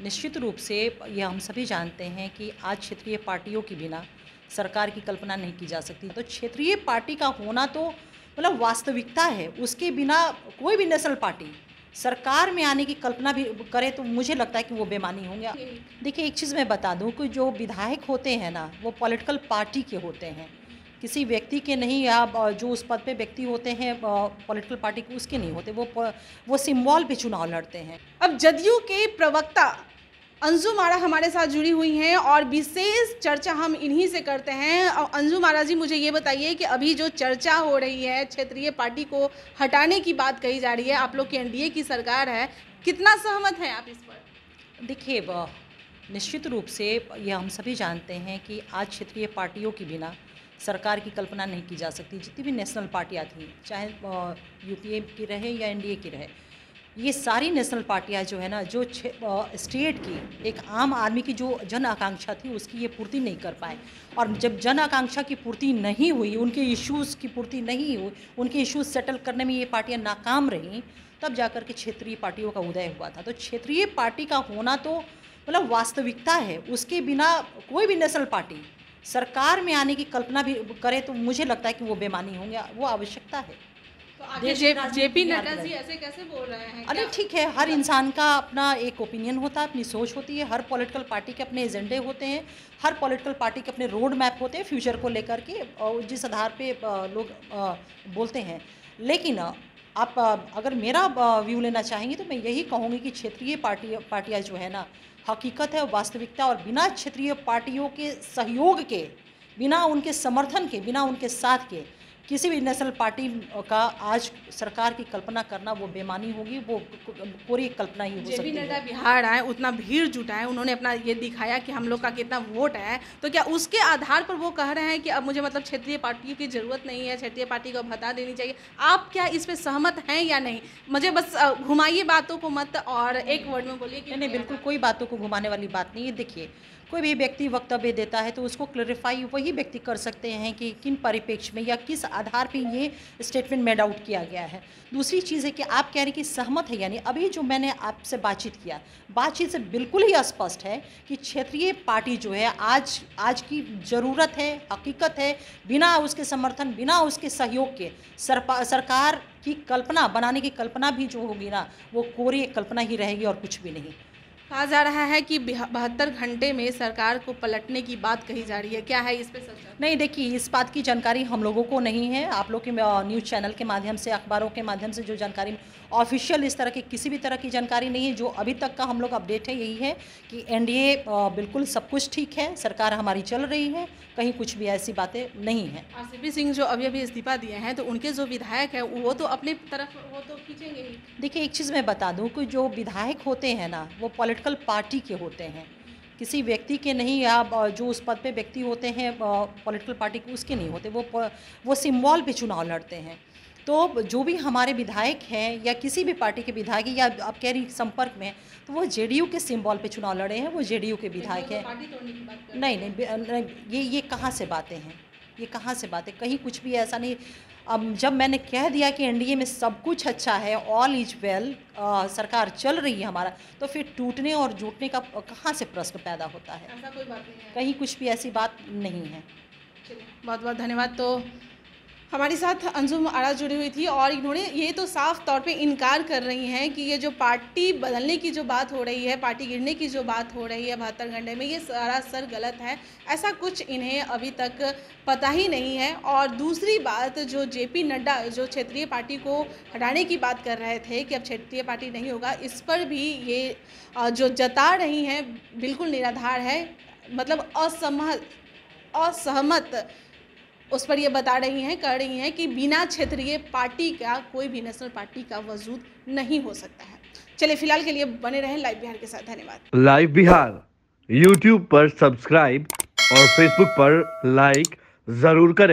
निश्चित रूप से ये हम सभी जानते हैं कि आज क्षेत्रीय पार्टियों के बिना सरकार की कल्पना नहीं की जा सकती। तो क्षेत्रीय पार्टी का होना तो मतलब वास्तविकता है। उसके बिना कोई भी नेशनल पार्टी सरकार में आने की कल्पना भी करे तो मुझे लगता है कि वो बेईमानी होंगे। देखिए, एक चीज़ मैं बता दूं कि जो विधायक होते हैं ना, वो पॉलिटिकल पार्टी के होते हैं, किसी व्यक्ति के नहीं, या जो उस पद पे व्यक्ति होते हैं पॉलिटिकल पार्टी के, उसके नहीं होते। वो सिंबल पे चुनाव लड़ते हैं। अब जदयू के प्रवक्ता अंजुम आरा हमारे साथ जुड़ी हुई हैं और विशेष चर्चा हम इन्हीं से करते हैं। और अंजुम आरा जी, मुझे ये बताइए कि अभी जो चर्चा हो रही है, क्षेत्रीय पार्टी को हटाने की बात कही जा रही है, आप लोग की एनडीए की सरकार है, कितना सहमत हैं आप इस पर? देखिए, निश्चित रूप से ये हम सभी जानते हैं कि आज क्षेत्रीय पार्टियों के बिना सरकार की कल्पना नहीं की जा सकती। जितनी भी नेशनल पार्टियाँ थी, चाहे यूपीए की रहे या एनडीए की रहे, ये सारी नेशनल पार्टियां जो है ना, जो स्टेट की एक आम आदमी की जो जन आकांक्षा थी, उसकी ये पूर्ति नहीं कर पाए। और जब जन आकांक्षा की पूर्ति नहीं हुई, उनके इश्यूज़ की पूर्ति नहीं हुई, उनके इश्यूज़ सेटल करने में ये पार्टियां नाकाम रहीं, तब जाकर के क्षेत्रीय पार्टियों का उदय हुआ था। तो क्षेत्रीय पार्टी का होना तो मतलब वास्तविकता है। उसके बिना कोई भी नेशनल पार्टी सरकार में आने की कल्पना भी करे तो मुझे लगता है कि वो बेईमानी होंगे। वो आवश्यकता है। जेपी नड्डा जी ऐसे कैसे बोल रहे हैं? अरे ठीक है, हर इंसान का अपना एक ओपिनियन होता है, अपनी सोच होती है। हर पॉलिटिकल पार्टी के अपने एजेंडे होते हैं, हर पॉलिटिकल पार्टी के अपने रोड मैप होते हैं फ्यूचर को लेकर के, और जिस आधार पे लोग बोलते हैं। लेकिन आप अगर मेरा व्यू लेना चाहेंगे तो मैं यही कहूँगी कि क्षेत्रीय पार्टियाँ जो है ना, हकीकत है, वास्तविकता, और बिना क्षेत्रीय पार्टियों के सहयोग के, बिना उनके समर्थन के, बिना उनके साथ के किसी भी नेशनल पार्टी का आज सरकार की कल्पना करना वो बेईमानी होगी। वो पूरी कल्पना ही हो सकती है। जेपी नड्डा बिहार आए, उतना भीड़ जुटाए, उन्होंने अपना ये दिखाया कि हम लोग का कितना वोट है, तो क्या उसके आधार पर वो कह रहे हैं कि अब मुझे मतलब क्षेत्रीय पार्टियों की ज़रूरत नहीं है, क्षेत्रीय पार्टी को हटा देनी चाहिए? आप क्या इस पर सहमत हैं या नहीं? मुझे बस घुमाइए बातों को मत, और एक वर्ड में बोलिए कि नहीं, बिल्कुल कोई बातों को घुमाने वाली बात नहीं है। देखिए, कोई भी व्यक्ति वक्तव्य देता है तो उसको क्लैरिफाई वही व्यक्ति कर सकते हैं कि किन परिप्रेक्ष्य में या किस आधार पे ये स्टेटमेंट मेड आउट किया गया है। दूसरी चीज़ है कि आप कह रहे हैं कि सहमत है, यानी अभी जो मैंने आपसे बातचीत किया, बातचीत से बिल्कुल ही स्पष्ट है कि क्षेत्रीय पार्टी जो है आज की ज़रूरत है, हकीकत है। बिना उसके समर्थन, बिना उसके सहयोग के सरकार की कल्पना बनाने की कल्पना भी जो होगी ना, वो कोरी कल्पना ही रहेगी और कुछ भी नहीं। कहा जा रहा है कि 72 घंटे में सरकार को पलटने की बात कही जा रही है, क्या है इस पे सच? नहीं, देखिए, इस बात की जानकारी हम लोगों को नहीं है। आप लोग के न्यूज़ चैनल के माध्यम से, अखबारों के माध्यम से जो जानकारी ऑफिशियल, इस तरह की किसी भी तरह की जानकारी नहीं है। जो अभी तक का हम लोग अपडेट है यही है कि एनडीए बिल्कुल सब कुछ ठीक है, सरकार हमारी चल रही है, कहीं कुछ भी ऐसी बातें नहीं हैं। आरसीपी सिंह जो अभी इस्तीफा दिए हैं, तो उनके जो विधायक हैं वो तो अपनी तरफ वो तो खींचेंगे ही। देखिए, एक चीज़ मैं बता दूं कि जो विधायक होते हैं ना, वो पॉलिटिकल पार्टी के होते हैं, किसी व्यक्ति के नहीं, या जो उस पद पे व्यक्ति होते हैं पॉलिटिकल पार्टी के, उसके नहीं होते। वो सिंबल पे चुनाव लड़ते हैं। तो जो भी हमारे विधायक हैं या किसी भी पार्टी के विधायक, या आप कह रही संपर्क में, तो वो जेडीयू के सिंबल पे चुनाव लड़े हैं, वो जेडीयू के विधायक हैं। नहीं, ये कहाँ से बातें हैं? ये कहाँ से बातें? कहीं कुछ भी ऐसा नहीं। अब जब मैंने कह दिया कि एनडीए में सब कुछ अच्छा है, ऑल इज वेल, सरकार चल रही है हमारा, तो फिर टूटने और जुटने का कहाँ से प्रश्न पैदा होता है? ऐसा कोई बात नहीं है, कहीं कुछ भी ऐसी बात नहीं है। बहुत बहुत धन्यवाद। तो हमारे साथ अंजुम आरा जुड़ी हुई थी और इन्होंने ये तो साफ तौर पे इनकार कर रही हैं कि ये जो पार्टी बदलने की जो बात हो रही है, पार्टी गिरने की जो बात हो रही है 72 घंटे में, ये सरासर गलत है। ऐसा कुछ इन्हें अभी तक पता ही नहीं है। और दूसरी बात, जो जेपी नड्डा जो क्षेत्रीय पार्टी को हटाने की बात कर रहे थे कि अब क्षेत्रीय पार्टी नहीं होगा, इस पर भी ये जो जता रही हैं बिल्कुल निराधार है, मतलब असहमत उस पर ये बता रही हैं, कह रही हैं कि बिना क्षेत्रीय पार्टी का कोई भी नेशनल पार्टी का वजूद नहीं हो सकता है। चलिए, फिलहाल के लिए बने रहें लाइव बिहार के साथ। धन्यवाद। लाइव बिहार यूट्यूब पर सब्सक्राइब और फेसबुक पर लाइक जरूर करें।